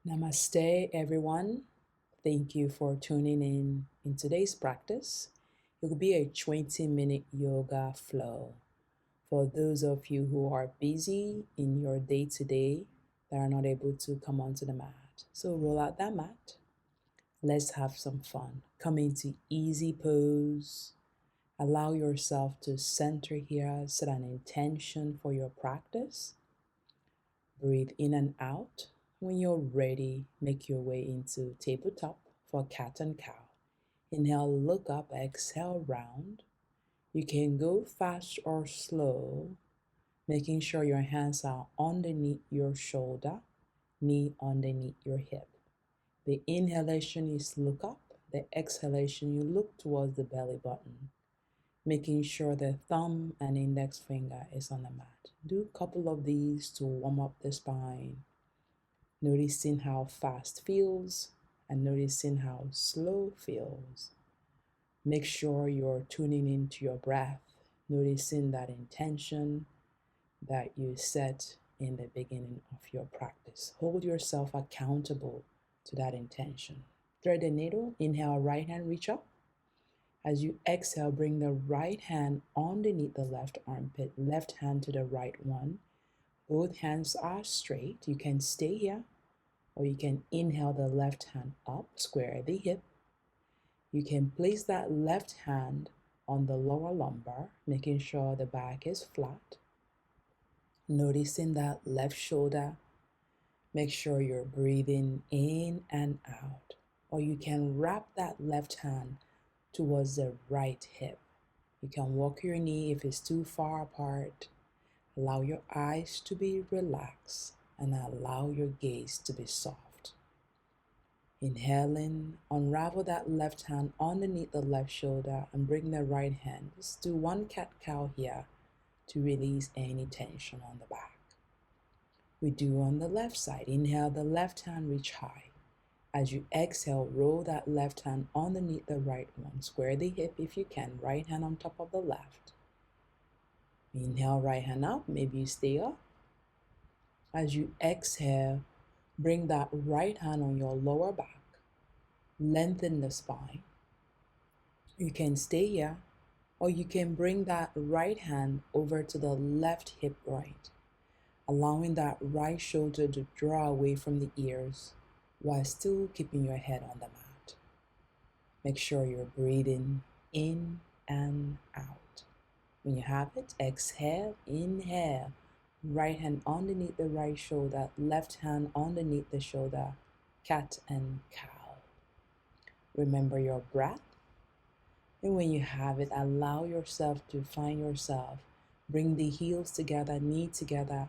Namaste, everyone. Thank you for tuning in today's practice. It will be a 20-minute yoga flow for those of you who are busy in your day-to-day that are not able to come onto the mat. So roll out that mat. Let's have some fun. Come into easy pose. Allow yourself to center here, set an intention for your practice. Breathe in and out. When you're ready, make your way into tabletop for cat and cow. Inhale, look up, exhale, round. You can go fast or slow, making sure your hands are underneath your shoulder, knee underneath your hip. The inhalation is look up, the exhalation you look towards the belly button, making sure the thumb and index finger is on the mat. Do a couple of these to warm up the spine. Noticing how fast feels and noticing how slow feels. Make sure you're tuning into your breath, noticing that intention that you set in the beginning of your practice. Hold yourself accountable to that intention. Thread the needle, inhale, right hand reach up. As you exhale, bring the right hand underneath the left armpit, left hand to the right one. Both hands are straight. You can stay here, or you can inhale the left hand up, square the hip. You can place that left hand on the lower lumbar, making sure the back is flat. Noticing that left shoulder. Make sure you're breathing in and out. Or you can wrap that left hand towards the right hip. You can walk your knee if it's too far apart. Allow your eyes to be relaxed and allow your gaze to be soft. Inhaling, unravel that left hand underneath the left shoulder and bring the right hand. Just do one cat-cow here to release any tension on the back. We do on the left side. Inhale, the left hand reach high. As you exhale, roll that left hand underneath the right one. Square the hip if you can. Right hand on top of the left. Inhale, right hand up. Maybe you stay up. As you exhale, bring that right hand on your lower back. Lengthen the spine. You can stay here, or you can bring that right hand over to the left hip right, allowing that right shoulder to draw away from the ears while still keeping your head on the mat. Make sure you're breathing in and out. When you have it, exhale, inhale. Right hand underneath the right shoulder, left hand underneath the shoulder, cat and cow. Remember your breath. And when you have it, allow yourself to find yourself. Bring the heels together, knee together,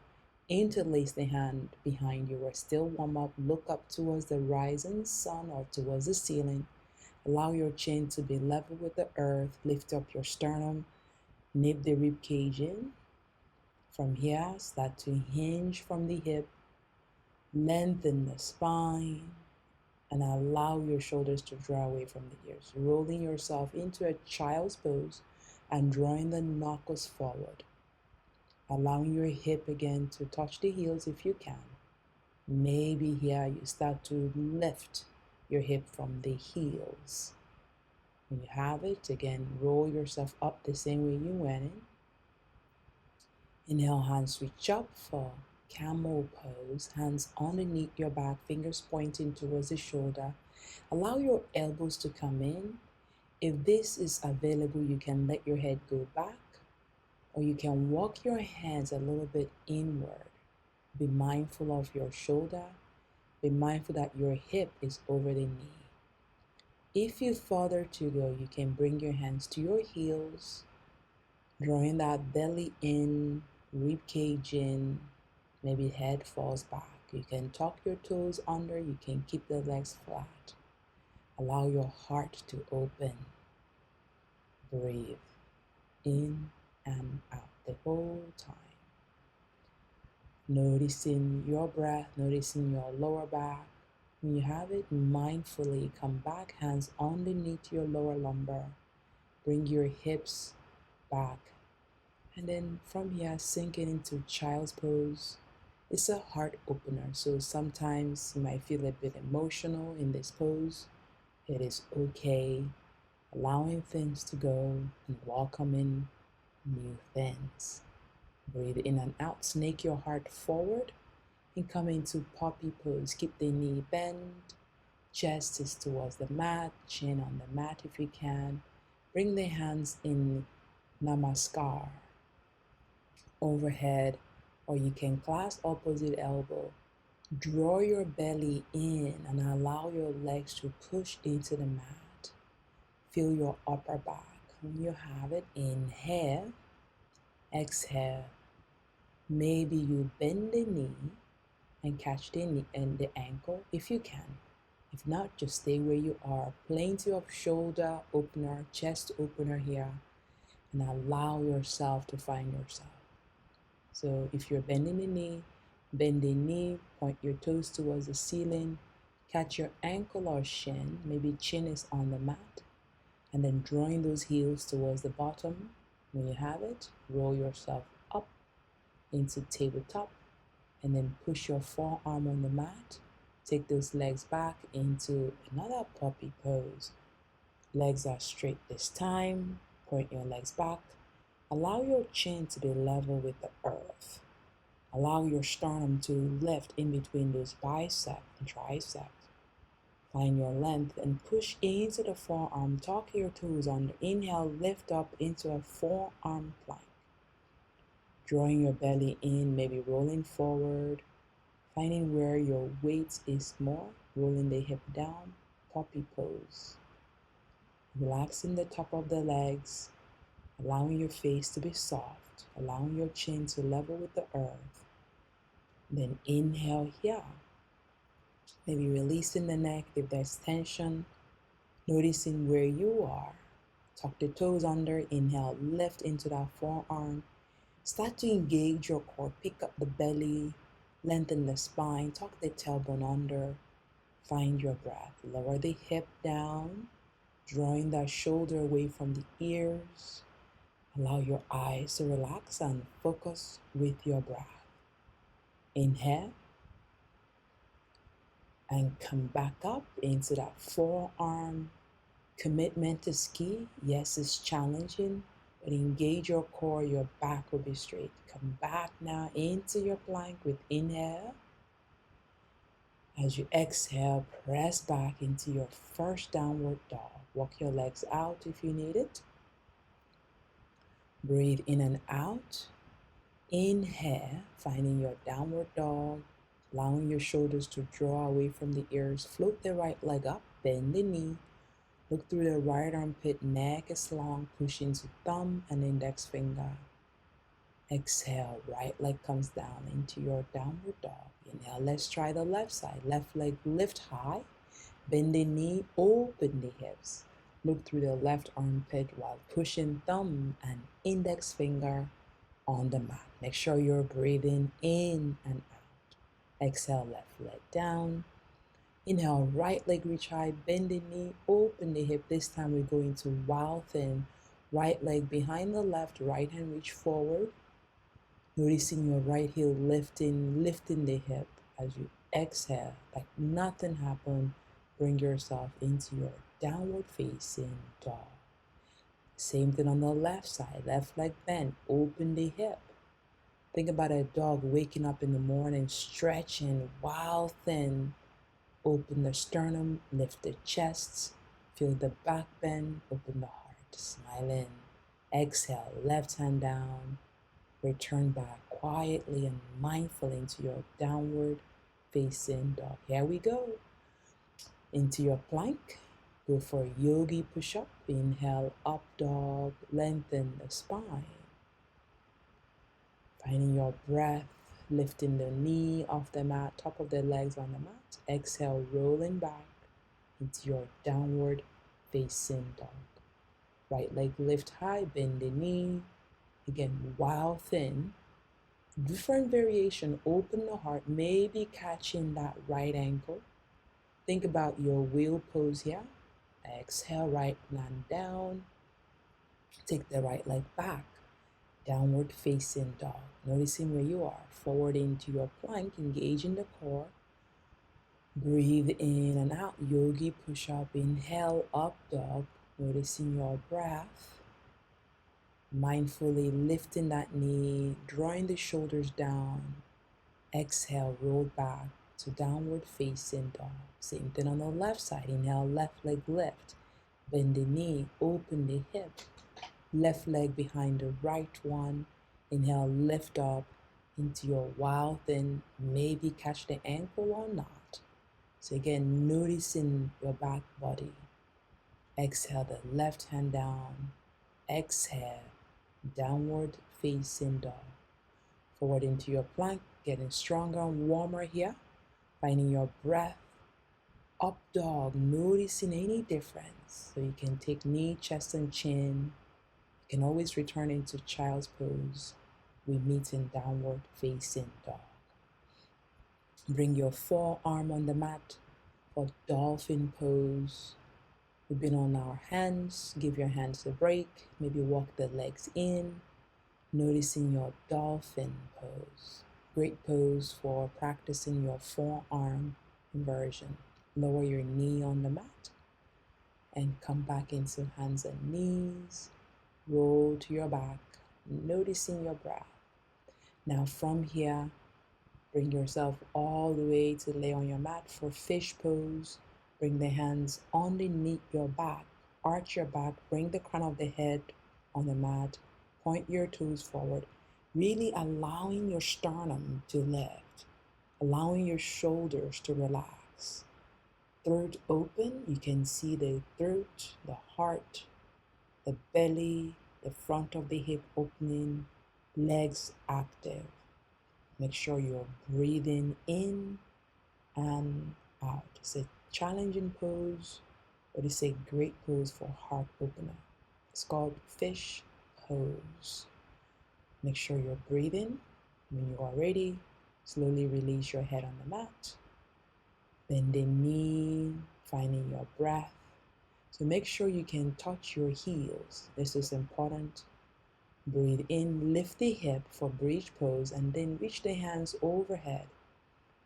interlace the hand behind you. Or still warm up, look up towards the rising sun or towards the ceiling. Allow your chin to be level with the earth. Lift up your sternum, nip the rib cage in. From here, start to hinge from the hip. Lengthen the spine. And allow your shoulders to draw away from the ears, rolling yourself into a child's pose and drawing the knuckles forward. Allowing your hip again to touch the heels if you can. Maybe here you start to lift your hip from the heels. When you have it, again, roll yourself up the same way you went in. Inhale, hands reach up for Camel pose, hands underneath your back, fingers pointing towards the shoulder. Allow your elbows to come in. If this is available, you can let your head go back, or you can walk your hands a little bit inward. Be mindful of your shoulder. Be mindful that your hip is over the knee. If you further to go, you can bring your hands to your heels, drawing that belly in, rib cage in. Maybe head falls back. You can tuck your toes under. You can keep the legs flat. Allow your heart to open. Breathe in and out the whole time. Noticing your breath, noticing your lower back. When you have it, mindfully come back, hands underneath your lower lumbar. Bring your hips back. And then from here, sink it into child's pose. It's a heart opener, so sometimes you might feel a bit emotional in this pose. It is okay, allowing things to go and welcoming new things. Breathe in and out, snake your heart forward and come into puppy pose. Keep the knee bent, chest is towards the mat, chin on the mat if you can. Bring the hands in Namaskar overhead, or you can clasp opposite elbow. Draw your belly in and allow your legs to push into the mat. Feel your upper back. When you have it, inhale, exhale. Maybe you bend the knee and catch the knee and the ankle if you can. If not, just stay where you are. Plenty of shoulder opener, chest opener here, and allow yourself to find yourself. So if you're bending the knee, bend the knee, point your toes towards the ceiling, catch your ankle or shin, maybe chin is on the mat, and then drawing those heels towards the bottom. When you have it, roll yourself up into tabletop, and then push your forearm on the mat. Take those legs back into another puppy pose. Legs are straight this time. Point your legs back. Allow your chin to be level with the earth. Allow your sternum to lift in between those bicep and triceps. Find your length and push into the forearm. Tuck your toes under. Inhale, lift up into a forearm plank. Drawing your belly in, maybe rolling forward. Finding where your weight is more, rolling the hip down, puppy pose. Relaxing the top of the legs, allowing your face to be soft, allowing your chin to level with the earth. Then inhale here. Maybe releasing the neck if there's tension, noticing where you are. Tuck the toes under, inhale, lift into that forearm. Start to engage your core, pick up the belly, lengthen the spine, tuck the tailbone under. Find your breath. Lower the hip down, drawing that shoulder away from the ears. Allow your eyes to relax and focus with your breath. Inhale and come back up into that forearm. Commitment is key. Yes, it's challenging, but engage your core. Your back will be straight. Come back now into your plank with inhale. As you exhale, press back into your first downward dog. Walk your legs out if you need it. Breathe in and out. Inhale, finding your downward dog, allowing your shoulders to draw away from the ears. Float the right leg up, bend the knee. Look through the right armpit, neck is long, push into thumb and index finger. Exhale, right leg comes down into your downward dog. Inhale, let's try the left side. Left leg lift high, bend the knee, open the hips. Look through the left armpit while pushing thumb and index finger on the mat. Make sure you're breathing in and out. Exhale, left leg down. Inhale, right leg reach high, bend the knee, open the hip. This time we go into wild thin. Right leg behind the left, right hand reach forward. Noticing your right heel lifting the hip as you exhale, like nothing happened. Bring yourself into your downward facing dog. Same thing on the left side, left leg bent, open the hip. Think about a dog waking up in the morning, stretching, wild thin. Open the sternum, lift the chest, feel the back bend, open the heart, smile in. Exhale, left hand down. Return back quietly and mindful into your downward facing dog. Here we go. Into your plank. Go for a yogi push-up. Inhale, up dog. Lengthen the spine. Finding your breath. Lifting the knee off the mat. Top of the legs on the mat. Exhale, rolling back into your downward facing dog. Right leg lift high. Bend the knee. Again, while thin, different variation, open the heart, maybe catching that right ankle. Think about your wheel pose here. Exhale, right hand down. Take the right leg back. Downward facing dog. Noticing where you are. Forward into your plank, engaging the core. Breathe in and out, yogi push-up. Inhale, up dog. Noticing your breath. Mindfully lifting that knee, drawing the shoulders down. Exhale, roll back to downward facing dog. Same thing on the left side. Inhale, left leg lift. Bend the knee, open the hip. Left leg behind the right one. Inhale, lift up into your wild thing. Maybe catch the ankle or not. So again, noticing your back body. Exhale the left hand down. Exhale, downward facing dog. Forward into your plank, getting stronger and warmer here. Finding your breath. Up dog, noticing any difference. So you can take knee, chest, and chin. You can always return into child's pose. We meet in downward facing dog. Bring your forearm on the mat for dolphin pose. We've been on our hands. Give your hands a break. Maybe walk the legs in. Noticing your dolphin pose. Great pose for practicing your forearm inversion. Lower your knee on the mat and come back into hands and knees. Roll to your back, noticing your breath. Now from here, bring yourself all the way to lay on your mat for fish pose. Bring the hands underneath your back, arch your back, bring the crown of the head on the mat, point your toes forward, really allowing your sternum to lift, allowing your shoulders to relax. Throat open, you can see the throat, the heart, the belly, the front of the hip opening, legs active. Make sure you're breathing in and out. It's a challenging pose, but it's a great pose for heart opener. It's called fish pose. Make sure you're breathing. When you are ready, slowly release your head on the mat. Bend the knee, finding your breath. So make sure you can touch your heels. This is important. Breathe in, lift the hip for bridge pose, and then reach the hands overhead.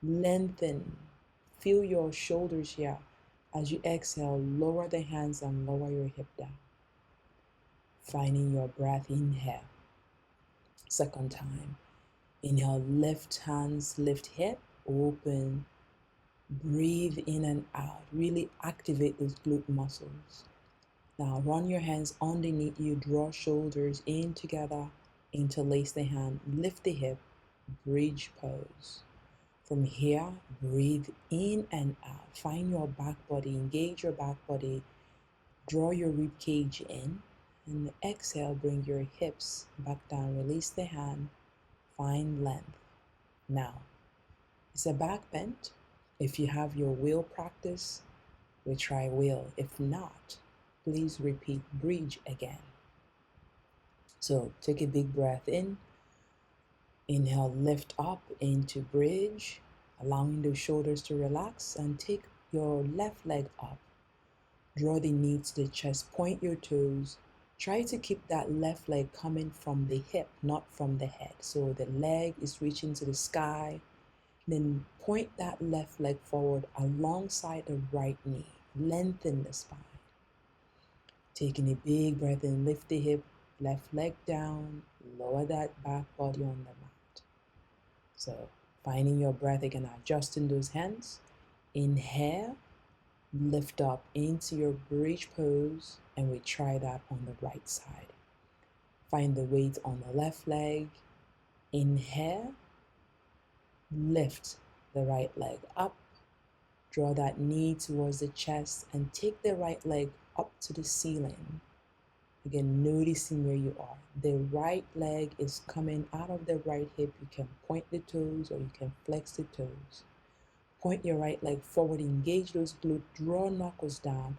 Lengthen. Feel your shoulders here. As you exhale, lower the hands and lower your hip down. Finding your breath, inhale. Second time. Inhale, lift hands, lift hip, open. Breathe in and out. Really activate those glute muscles. Now run your hands underneath you, draw shoulders in together, interlace the hand, lift the hip, bridge pose. From here, breathe in and out. Find your back body, engage your back body, draw your rib cage in, and exhale, bring your hips back down, release the hand, find length. Now, it's a back bend. If you have your wheel practice, we try wheel. If not, please repeat bridge again. So take a big breath in. Inhale, lift up into bridge, allowing the shoulders to relax, and take your left leg up. Draw the knee to the chest, point your toes. Try to keep that left leg coming from the hip, not from the head. So the leg is reaching to the sky. Then point that left leg forward alongside the right knee. Lengthen the spine. Taking a big breath in, lift the hip, left leg down, lower that back body on the mat. So finding your breath again, adjusting those hands. Inhale, lift up into your bridge pose, and we try that on the right side. Find the weight on the left leg. Inhale, lift the right leg up. Draw that knee towards the chest and take the right leg up to the ceiling. Again, noticing where you are. The right leg is coming out of the right hip. You can point the toes or you can flex the toes. Point your right leg forward, engage those glutes, draw knuckles down,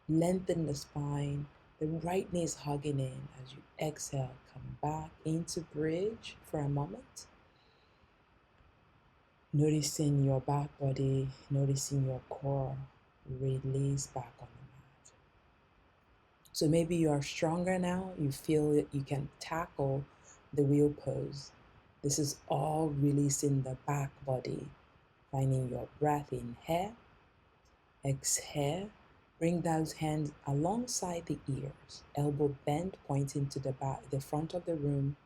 lengthen the spine. The right knee is hugging in. As you exhale, come back into bridge for a moment. Noticing your back body, noticing your core, release back on the mat. So maybe you are stronger now, you feel that you can tackle the wheel pose. This is all releasing the back body, finding your breath in here. Exhale, bring those hands alongside the ears, elbow bent, pointing to the back, the front of the room.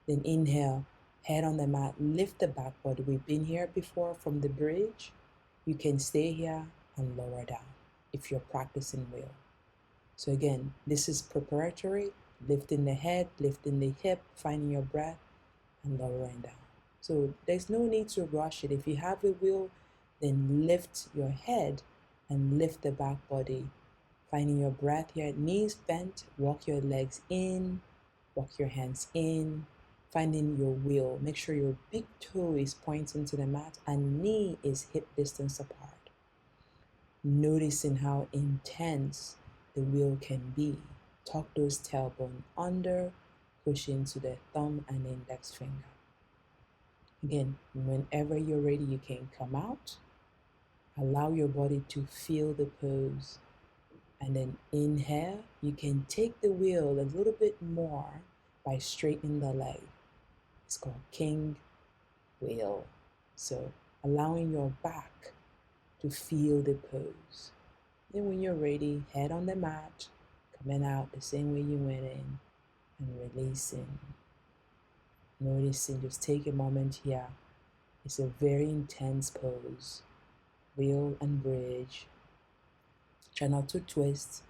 Then inhale, head on the mat, lift the back body. We've been here before from the bridge. You can stay here and lower down if you're practicing wheel. So again, this is preparatory, lifting the head, lifting the hip, finding your breath, and lowering down. So there's no need to rush it. If you have a wheel, then lift your head and lift the back body, finding your breath here, knees bent, walk your legs in, walk your hands in, finding your wheel. Make sure your big toe is pointing to the mat and knee is hip distance apart. Noticing how intense the wheel can be. Tuck those tailbone under, push into the thumb and index finger. Again, whenever you're ready, you can come out. Allow your body to feel the pose. And then inhale, you can take the wheel a little bit more by straightening the leg. It's called king wheel. So allowing your back to feel the pose. Then when you're ready, head on the mat, coming out the same way you went in, and releasing. Noticing, just take a moment here. It's a very intense pose. Wheel and bridge. Try not to twist.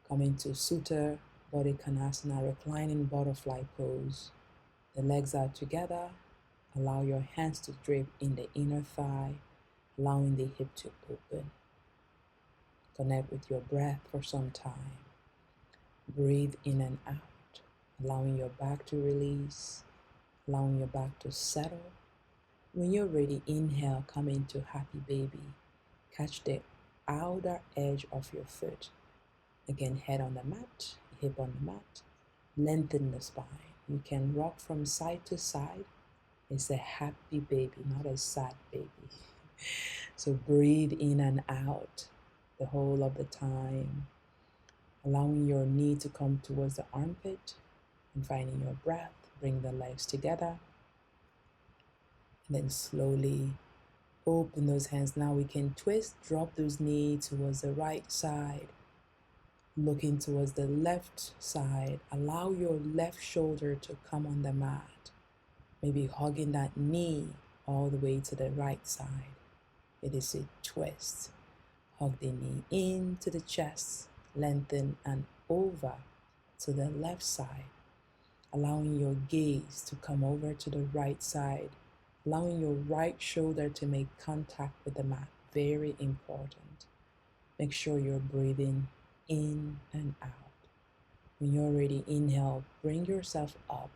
Come into Sutta, Body Konasana, reclining butterfly pose. The legs are together. Allow your hands to drape in the inner thigh, allowing the hip to open. Connect with your breath for some time. Breathe in and out, allowing your back to release, allowing your back to settle. When you're ready, inhale, come into happy baby. Catch the outer edge of your foot. Again, head on the mat, hip on the mat. Lengthen the spine. You can rock from side to side. It's a happy baby, not a sad baby. So breathe in and out the whole of the time. Allowing your knee to come towards the armpit and finding your breath. Bring the legs together. And then slowly open those hands. Now we can twist, drop those knees towards the right side. Looking towards the left side. Allow your left shoulder to come on the mat. Maybe hugging that knee all the way to the right side. It is a twist. Hug the knee into the chest, lengthen and over to the left side. Allowing your gaze to come over to the right side. Allowing your right shoulder to make contact with the mat. Very important. Make sure you're breathing in and out. When you're ready, inhale, bring yourself up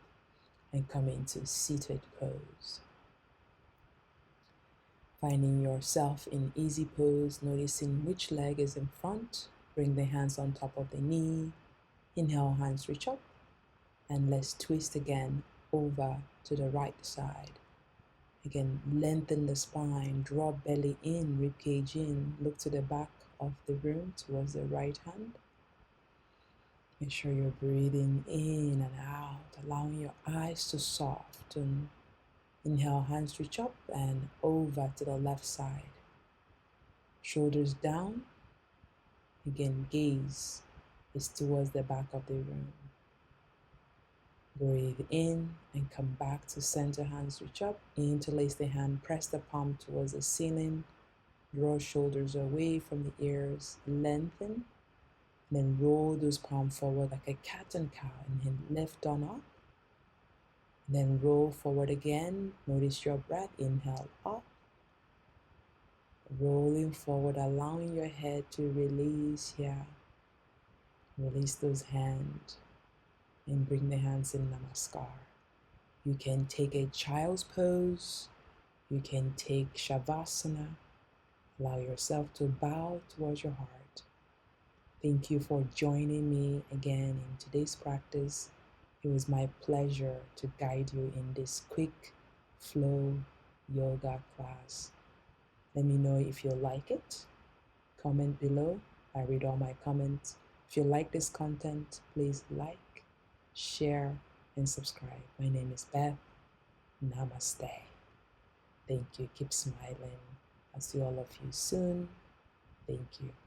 and come into seated pose. Finding yourself in easy pose, noticing which leg is in front. Bring the hands on top of the knee. Inhale, hands reach up. And let's twist again over to the right side. Again, lengthen the spine, draw belly in, ribcage in. Look to the back of the room towards the right hand. Make sure you're breathing in and out, allowing your eyes to soften. Inhale, hands reach up and over to the left side. Shoulders down. Again, gaze is towards the back of the room. Breathe in and come back to center, hands reach up. Interlace the hand, press the palm towards the ceiling. Draw shoulders away from the ears, lengthen. Then roll those palms forward like a cat and cow and then lift on up. Then roll forward again. Notice your breath. Inhale up. Rolling forward, allowing your head to release here. Release those hands and bring the hands in Namaskar. You can take a child's pose. You can take Savasana. Allow yourself to bow towards your heart. Thank you for joining me again in today's practice. It was my pleasure to guide you in this quick flow yoga class. Let me know if you like it. Comment below. I read all my comments. If you like this content, please like, share, and subscribe. My name is Beth. Namaste. Thank you. Keep smiling. I'll see all of you soon. Thank you.